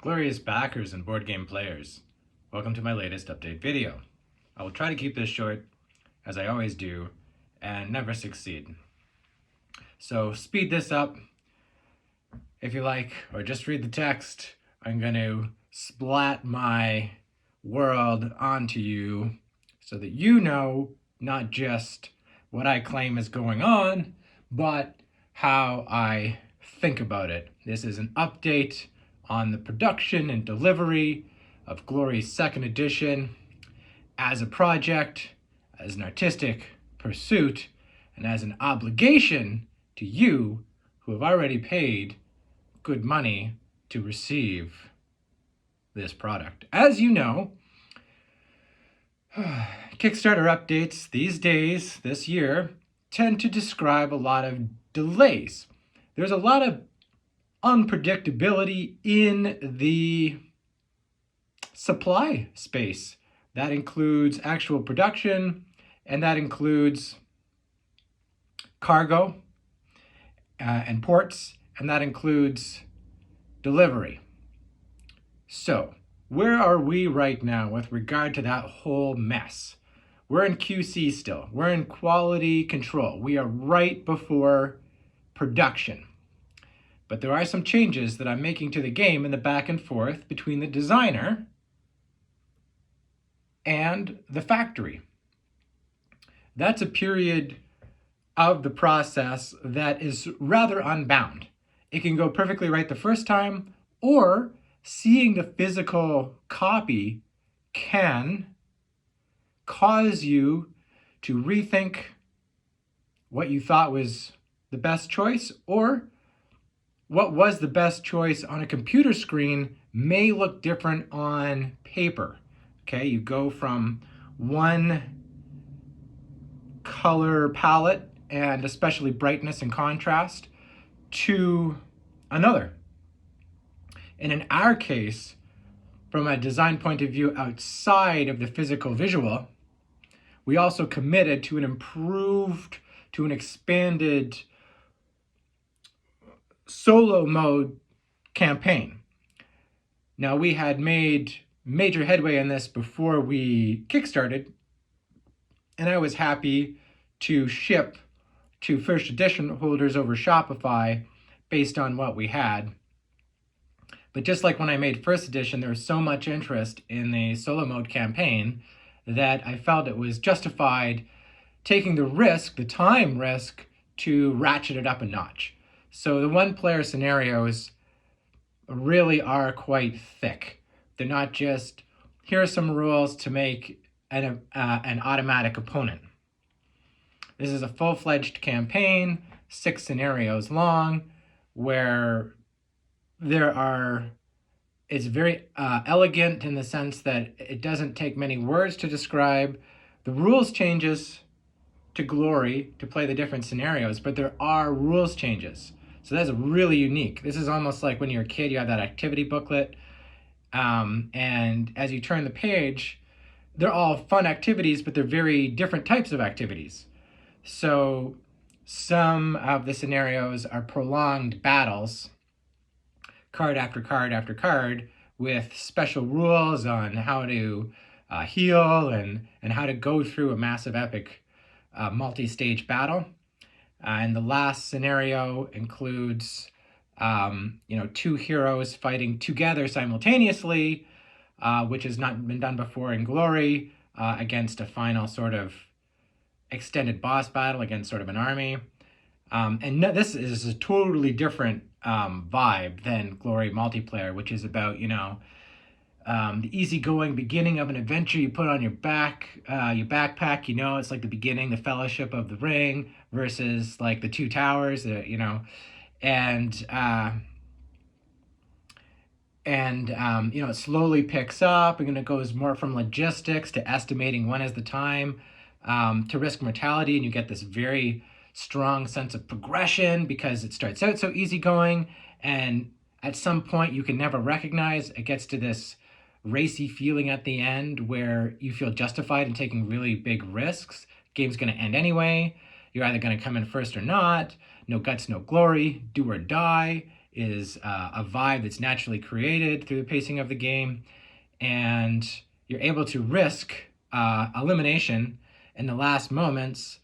Glorious backers and board game players, welcome to my latest update video. I will try to keep this short, as I always do, and never succeed. So speed this up if you like, or just read the text. I'm going to splat my world onto you so that you know not just what I claim is going on, but how I think about it. This is an update on the production and delivery of Glory's second edition as a project, as an artistic pursuit, and as an obligation to you who have already paid good money to receive this product. As you know, Kickstarter updates these days, this year, tend to describe a lot of delays. There's a lot of unpredictability in the supply space. That includes actual production, and that includes cargo and ports, and that includes delivery. So, where are we right now with regard to that whole mess? We're in QC still. We're in quality control. We are right before production. But there are some changes that I'm making to the game in the back and forth between the designer and the factory. That's a period of the process that is rather unbound. It can go perfectly right the first time, or seeing the physical copy can cause you to rethink what you thought was the best choice, or what was the best choice on a computer screen may look different on paper. Okay, you go from one color palette and especially brightness and contrast to another. And in our case, from a design point of view outside of the physical visual, we also committed to an improved, to an expanded solo mode campaign. Now, we had made major headway in this before we kickstarted, and I was happy to ship to first edition holders over Shopify based on what we had. But just like when I made first edition, there was so much interest in the solo mode campaign that I felt it was justified taking the risk, the time risk, to ratchet it up a notch. So the one-player scenarios really are quite thick. They're not just, here are some rules to make an automatic opponent. This is a full-fledged campaign, 6 scenarios long, where it's very elegant in the sense that it doesn't take many words to describe the rules changes to Glory to play the different scenarios, but there are rules changes. So that's really unique. This is almost like when you're a kid, you have that activity booklet, and as you turn the page, they're all fun activities, but they're very different types of activities. So some of the scenarios are prolonged battles, card after card after card, with special rules on how to heal and how to go through a massive epic multi-stage battle. And the last scenario includes 2 heroes fighting together simultaneously, which has not been done before in Glory, against a final sort of extended boss battle against sort of an army. This is a totally different vibe than Glory multiplayer, which is about, the easygoing beginning of an adventure you put on your backpack, it's like the beginning, the Fellowship of the Ring versus like the Two Towers, and it slowly picks up, and it goes more from logistics to estimating when is the time to risk mortality, and you get this very strong sense of progression because it starts out so easygoing, and at some point you can never recognize, it gets to this racy feeling at the end where you feel justified in taking really big risks. Game's going to end anyway. You're either going to come in first or not. No guts, no glory. Do or die. is a vibe that's naturally created through the pacing of the game, and you're able to risk elimination in the last moments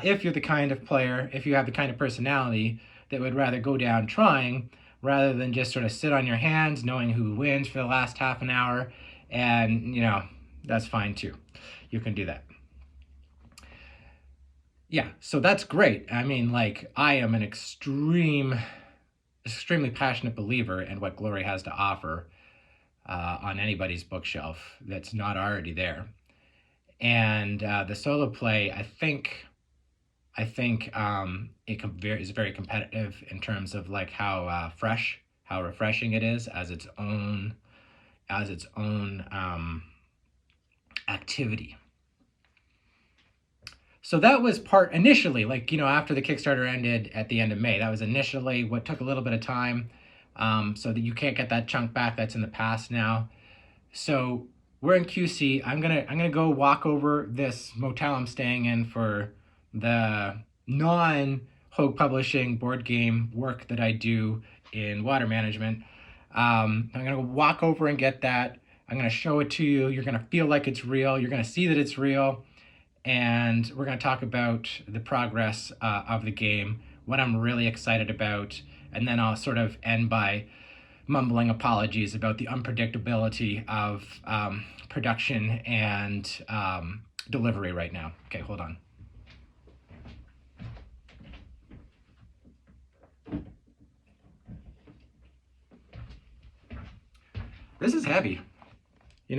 if you're the kind of player, if you have the kind of personality that would rather go down trying rather than just sort of sit on your hands knowing who wins for the last half an hour. And, that's fine too. You can do that. Yeah, so that's great. I mean, like, I am an extremely passionate believer in what Glory has to offer on anybody's bookshelf that's not already there. And the solo play, I think is very competitive in terms of like how refreshing it is as its own activity. So that was initially, like, after the Kickstarter ended at the end of May, that was initially what took a little bit of time, so that you can't get that chunk back. That's in the past now. So we're in QC. I'm gonna go walk over this motel I'm staying in for the non-Hogue Publishing board game work that I do in water management. I'm gonna walk over and get that. I'm gonna show it to you. You're gonna feel like it's real. You're gonna see that it's real. And we're going to talk about the progress of the game, what I'm really excited about, and then I'll sort of end by mumbling apologies about the unpredictability of production and delivery right now. Okay, hold on. This is heavy.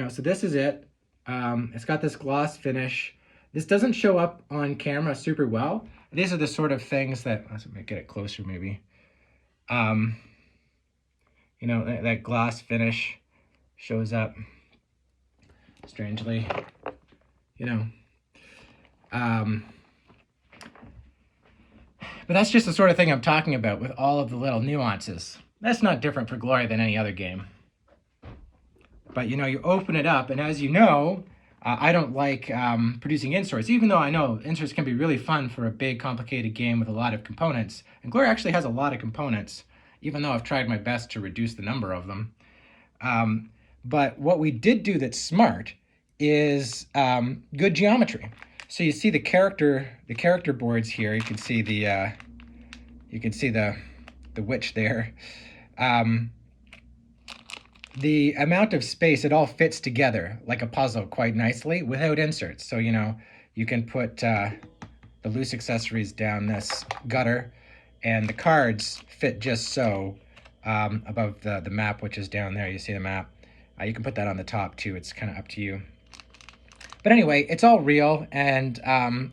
So this is it. It's got this gloss finish. This doesn't show up on camera super well. These are the sort of things that, let's get it closer maybe. That gloss finish shows up strangely, But that's just the sort of thing I'm talking about with all of the little nuances. That's not different for Glory than any other game. But you open it up, and as you know, I don't like producing inserts, even though I know inserts can be really fun for a big, complicated game with a lot of components. And Glory actually has a lot of components, even though I've tried my best to reduce the number of them. But what we did do that's smart is good geometry. So you see the character boards here. You can see the witch there. The amount of space, it all fits together like a puzzle quite nicely without inserts. So, you can put the loose accessories down this gutter, and the cards fit just so above the map, which is down there. You see the map. You can put that on the top too. It's kind of up to you. But anyway, it's all real, and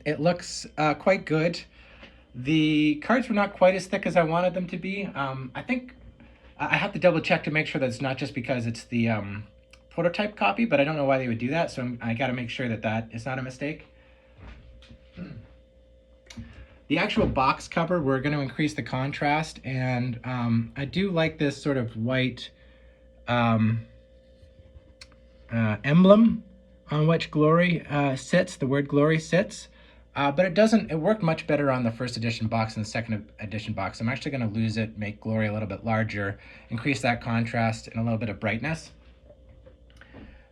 it looks quite good. The cards were not quite as thick as I wanted them to be. I think I have to double check to make sure that it's not just because it's the prototype copy, but I don't know why they would do that. So I got to make sure that is not a mistake. The actual box cover, we're going to increase the contrast, and I do like this sort of white emblem on which Glory sits, the word Glory sits. But it worked much better on the first edition box than the second edition box. I'm actually going to lose it, make Glory a little bit larger, increase that contrast and a little bit of brightness.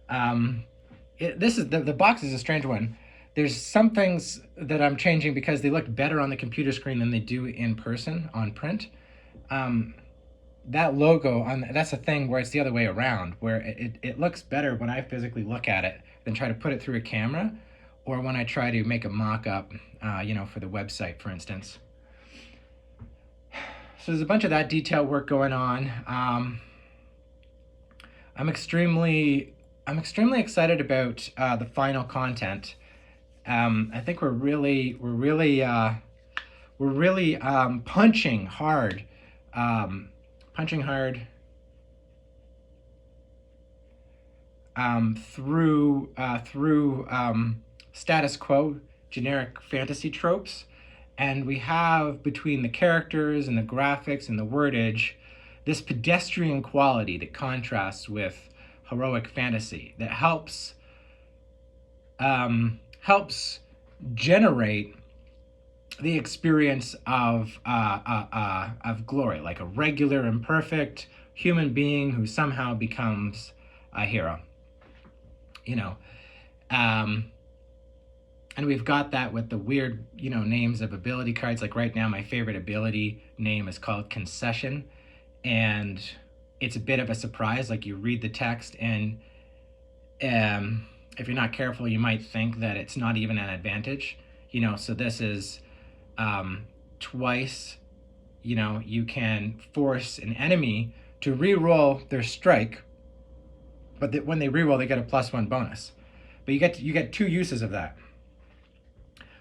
The box is a strange one. There's some things that I'm changing because they look better on the computer screen than they do in person on print. That logo, that's a thing where it's the other way around, where it looks better when I physically look at it than try to put it through a camera, or when I try to make a mock-up, for the website, for instance. So there's a bunch of that detail work going on. I'm extremely excited about the final content. I think we're really punching hard through status quo generic fantasy tropes, and we have, between the characters and the graphics and the wordage, this pedestrian quality that contrasts with heroic fantasy that helps generate the experience of glory, like a regular, imperfect human being who somehow becomes a hero. You know, um, and we've got that with the weird, names of ability cards. Like right now, my favorite ability name is called Concession, and it's a bit of a surprise. Like you read the text, and if you're not careful, you might think that it's not even an advantage. So this is twice. You can force an enemy to re-roll their strike, but when they re-roll, they get a +1 bonus. But you get two uses of that.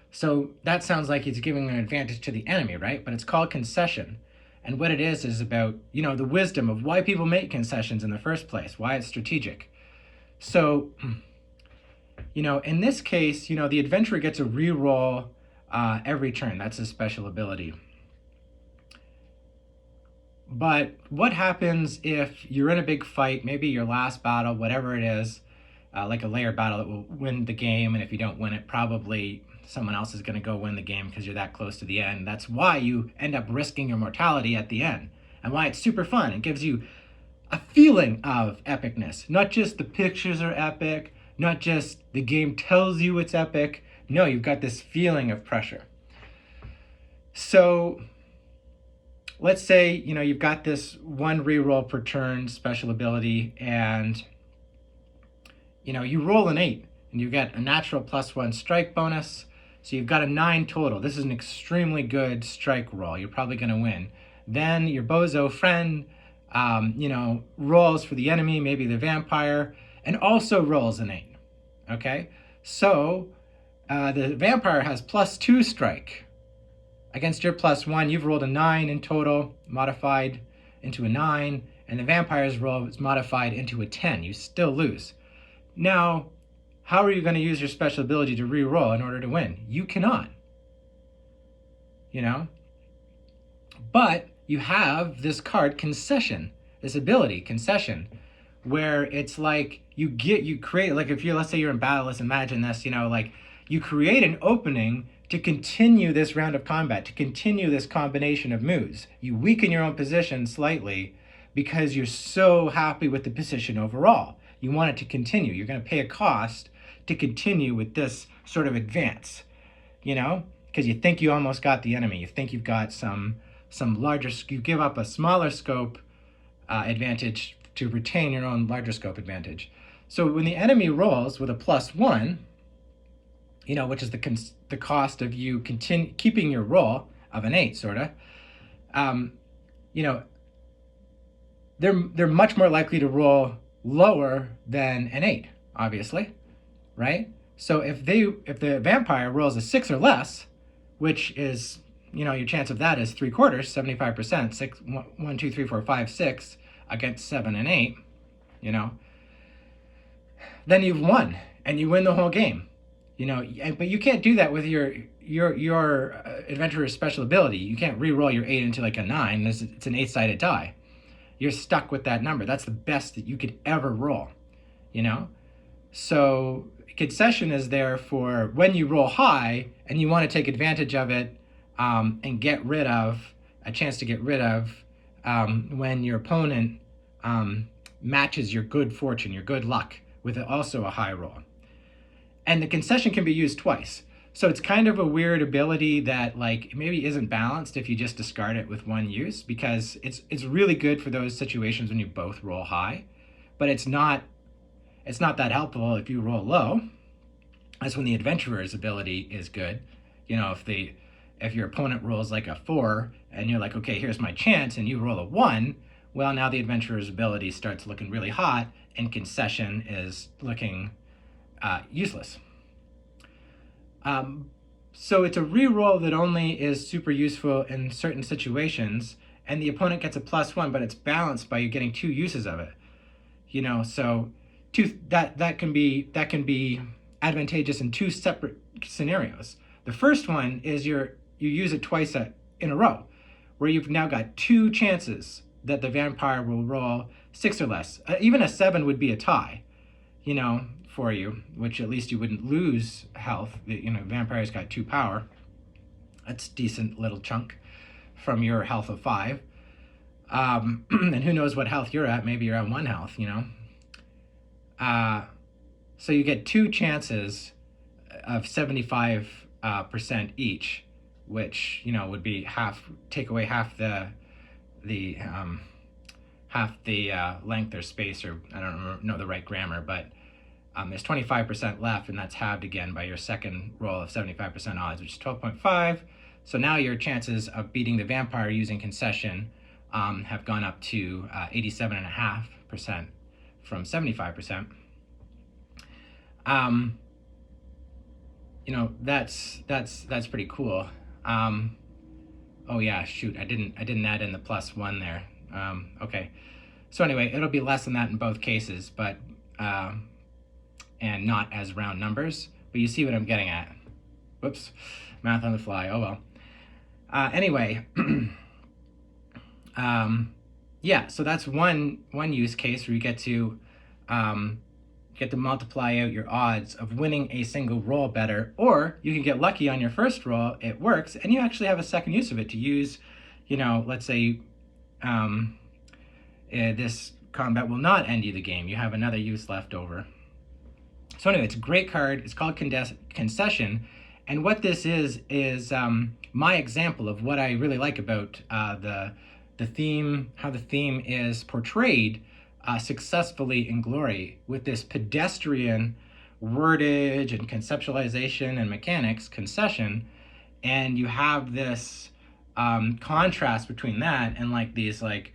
So that sounds like it's giving an advantage to the enemy, right? But it's called concession. And what it is about, the wisdom of why people make concessions in the first place, why it's strategic. So, in this case, the adventurer gets a re-roll every turn. That's a special ability. But what happens if you're in a big fight, maybe your last battle, whatever it is, like a layered battle that will win the game, and if you don't win it, probably someone else is going to go win the game because you're that close to the end. That's why you end up risking your mortality at the end, and why it's super fun. It gives you a feeling of epicness. Not just the pictures are epic, not just the game tells you it's epic. No, you've got this feeling of pressure. So let's say, you've got this one reroll per turn special ability, and, you roll an 8, and you get a natural +1 strike bonus. So you've got a 9 total. This is an extremely good strike roll. You're probably going to win. Then your bozo friend, rolls for the enemy, maybe the vampire, and also rolls an 8. Okay? So the vampire has +2 strike. Against your +1, you've rolled a 9 in total, modified into a 9, and the vampire's roll is modified into a 10. You still lose. Now, how are you going to use your special ability to re-roll in order to win? You cannot. But you have this card, Concession, this ability, Concession, where it's like you create, like let's say you're in battle, let's imagine this, like you create an opening to continue this round of combat, to continue this combination of moves. You weaken your own position slightly because you're so happy with the position overall. You want it to continue. You're going to pay a cost to continue with this sort of advance, because you think you almost got the enemy. You think you've got some larger, you give up a smaller scope advantage to retain your own larger scope advantage. So when the enemy rolls with a +1, which is the cost of you keeping your roll of an 8, sort of, they're much more likely to roll lower than an 8, obviously, right? So if the vampire rolls a 6 or less, which is, your chance of that is 3/4, 75%, 6, 1, 2, 3, 4, 5, 6 against 7 and 8, then you've won and you win the whole game. But you can't do that with your adventurer's special ability. You can't re-roll your 8 into like a 9. It's an 8-sided die. You're stuck with that number. That's the best that you could ever roll, So concession is there for when you roll high and you want to take advantage of it, and get rid of when your opponent matches your good fortune, your good luck, with also a high roll. And the concession can be used twice. So it's kind of a weird ability that maybe isn't balanced if you just discard it with one use, because it's really good for those situations when you both roll high, but it's not that helpful if you roll low. That's when the adventurer's ability is good. If your opponent rolls like a 4 and you're like, okay, here's my chance, and you roll a 1, well, now the adventurer's ability starts looking really hot and concession is looking useless. So it's a reroll that only is super useful in certain situations, and the opponent gets a +1, but it's balanced by you getting 2 uses of it. So that can be advantageous in 2 separate scenarios. The first one is you use it twice in a row, where you've now got 2 chances that the vampire will roll 6 or less. Even a 7 would be a tie, for you, which at least you wouldn't lose health. Vampires got 2 power. That's a decent little chunk from your health of 5. And who knows what health you're at? Maybe you're at 1 health, you know? So you get 2 chances of 75% each, which, you know, would be take away half the length or space, or I don't know the right grammar, but there's 25% left, and that's halved again by your second roll of 75% odds, which is 12.5. So now your chances of beating the vampire using concession have gone up to 87.5% from 75%. You know, that's pretty cool. Oh yeah, shoot, I didn't add in the +1 there. Okay, so anyway, it'll be less than that in both cases, but and not as round numbers, but you see what I'm getting at. Whoops, math on the fly, oh well. Anyway, yeah, so that's one use case where you get to multiply out your odds of winning a single roll better, or you can get lucky on your first roll, it works, and you actually have a second use of it to use, you know, let's say this combat will not end you the game. You have another use left over. So anyway, it's a great card. It's called Concession. And what this is my example of what I really like about the theme, how the theme is portrayed successfully in Glory, with this pedestrian wordage and conceptualization and mechanics, concession, and you have this contrast between that and like these like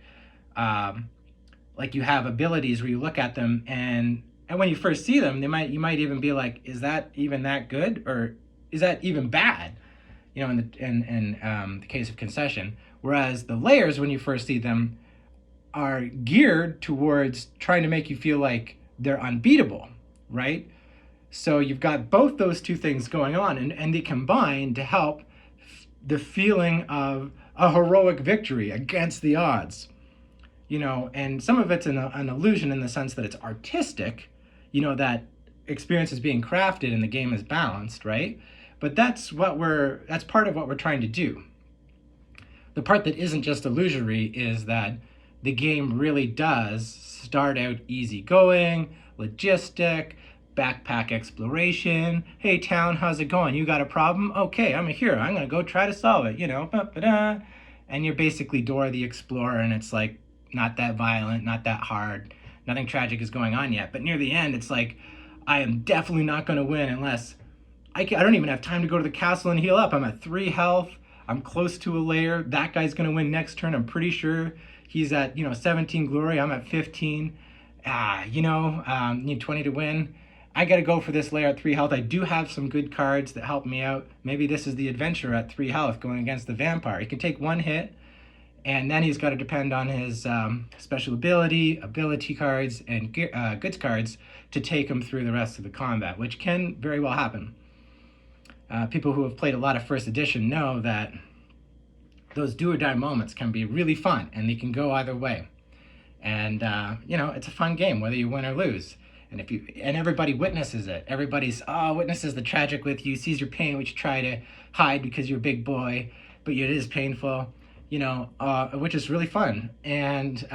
you have abilities where you look at them and when you first see them, you might even be like, is that even that good, or is that even bad? You know, in the case of concession. Whereas the layers, when you first see them, are geared towards trying to make you feel like they're unbeatable, right? So you've got both those two things going on, and they combine to help the feeling of a heroic victory against the odds. You know, and some of it's an illusion in the sense that it's artistic, you know, that experience is being crafted and the game is balanced, right? But that's part of what we're trying to do. The part that isn't just illusory is that the game really does start out easygoing, logistic, backpack exploration. Hey town, how's it going? You got a problem? Okay, I'm a hero. I'm gonna go try to solve it, you know, and you're basically Dora the Explorer, and it's like not that violent, not that hard. Nothing tragic is going on yet. But near the end, it's like, I am definitely not gonna win unless I don't even have time to go to the castle and heal up. I'm at 3 health. I'm close to a layer. That guy's gonna win next turn. I'm pretty sure he's at 17 glory. I'm at 15. Need 20 to win. I gotta go for this layer at 3 health. I do have some good cards that help me out. Maybe this is the adventurer at 3 health going against the vampire. He can take 1 hit, and then he's got to depend on his special ability cards, and goods cards to take him through the rest of the combat, which can very well happen. People who have played a lot of first edition know that those do or die moments can be really fun, and they can go either way. And it's a fun game whether you win or lose. And everybody witnesses it. Everybody's witnesses the tragic with you, sees your pain, which you try to hide because you're a big boy, but it is painful, which is really fun. And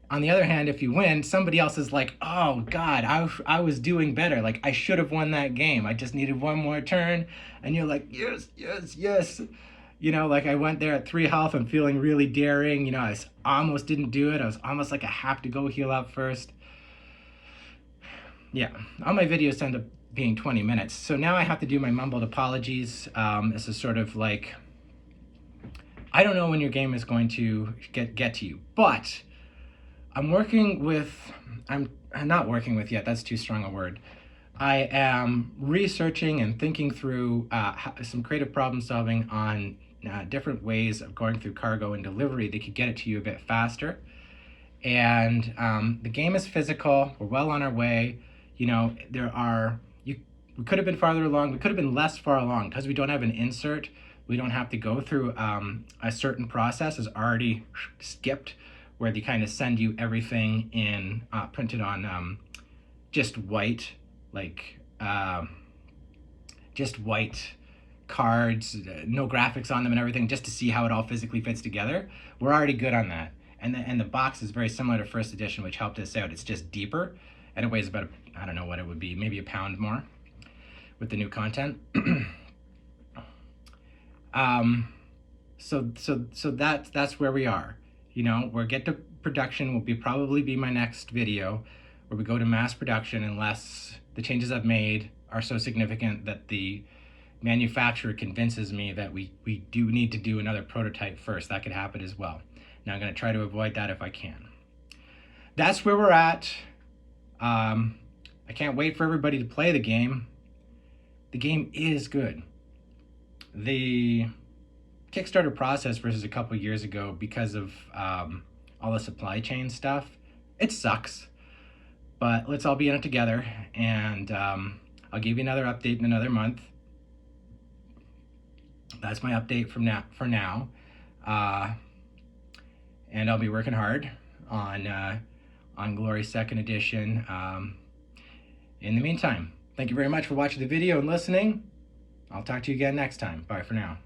on the other hand, if you win, somebody else is like, oh God, I was doing better. Like, I should have won that game. I just needed one more turn. And you're like, yes, yes, yes. Like I went there at 3 health. I'm feeling really daring. I almost didn't do it. I was almost like I have to go heal up first. Yeah, all my videos end up being 20 minutes. So now I have to do my mumbled apologies. This is sort of like, I don't know when your game is going to get to you, but I'm not working with yet, that's too strong a word. I am researching and thinking through some creative problem solving on different ways of going through cargo and delivery that could get it to you a bit faster. And the game is physical, we're well on our way. We could have been farther along, we could have been less far along because we don't have an insert. We don't have to go through a certain process is already skipped, where they kind of send you everything in printed on just white cards, no graphics on them and everything, just to see how it all physically fits together. We're already good on that. And the box is very similar to first edition, which helped us out. It's just deeper, and it weighs about, I don't know what it would be, maybe a pound more with the new content. So that's where we are. You know, we'll get to production will probably be my next video, where we go to mass production, unless the changes I've made are so significant that the manufacturer convinces me that we do need to do another prototype first. That could happen as well. Now I'm going to try to avoid that if I can. That's where we're at. I can't wait for everybody to play the game. The game is good. The Kickstarter process versus a couple years ago, because of all the supply chain stuff, it sucks. But let's all be in it together, and I'll give you another update in another month. That's my update for now. And I'll be working hard on Glory 2nd Edition. In the meantime, thank you very much for watching the video and listening. I'll talk to you again next time. Bye for now.